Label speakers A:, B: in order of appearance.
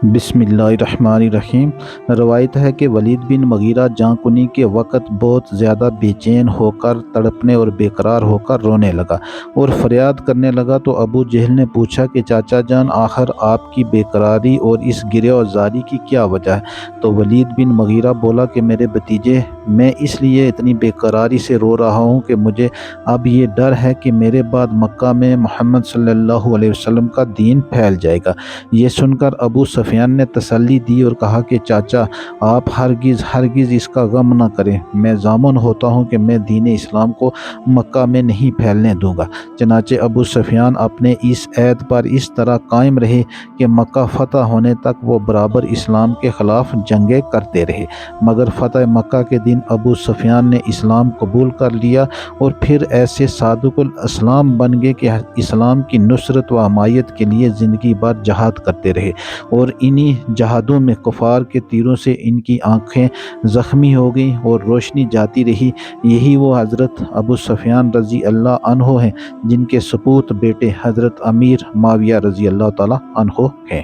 A: بسم اللہ الرحمن الرحیم۔ روایت ہے کہ ولید بن مغیرہ جان کنی کے وقت بہت زیادہ بے چین ہو کر تڑپنے اور بے قرار ہو کر رونے لگا اور فریاد کرنے لگا تو ابو جہل نے پوچھا کہ چاچا جان، آخر آپ کی بے قراری اور اس گرہ و زاری کی کیا وجہ ہے؟ تو ولید بن مغیرہ بولا کہ میرے بھتیجے، میں اس لیے اتنی بے قراری سے رو رہا ہوں کہ مجھے اب یہ ڈر ہے کہ میرے بعد مکہ میں محمد صلی اللہ علیہ وسلم کا دین پھیل جائے گا۔ یہ سن کر ابو سفیان نے تسلی دی اور کہا کہ چاچا، آپ ہرگز اس کا غم نہ کریں، میں ضامن ہوتا ہوں کہ میں دین اسلام کو مکہ میں نہیں پھیلنے دوں گا۔ چنانچہ ابو سفیان اپنے اس عہد پر اس طرح قائم رہے کہ مکہ فتح ہونے تک وہ برابر اسلام کے خلاف جنگیں کرتے رہے، مگر فتح مکہ کے دن ابو سفیان نے اسلام قبول کر لیا اور پھر ایسے صادق الاسلام بن گئے کہ اسلام کی نصرت و حمایت کے لیے زندگی بھر جہاد کرتے رہے، اور انہی جہادوں میں کفار کے تیروں سے ان کی آنکھیں زخمی ہو گئیں اور روشنی جاتی رہی۔ یہی وہ حضرت ابو سفیان رضی اللہ عنہ ہیں جن کے سپوت بیٹے حضرت امیر معاویہ رضی اللہ تعالیٰ عنہ ہیں۔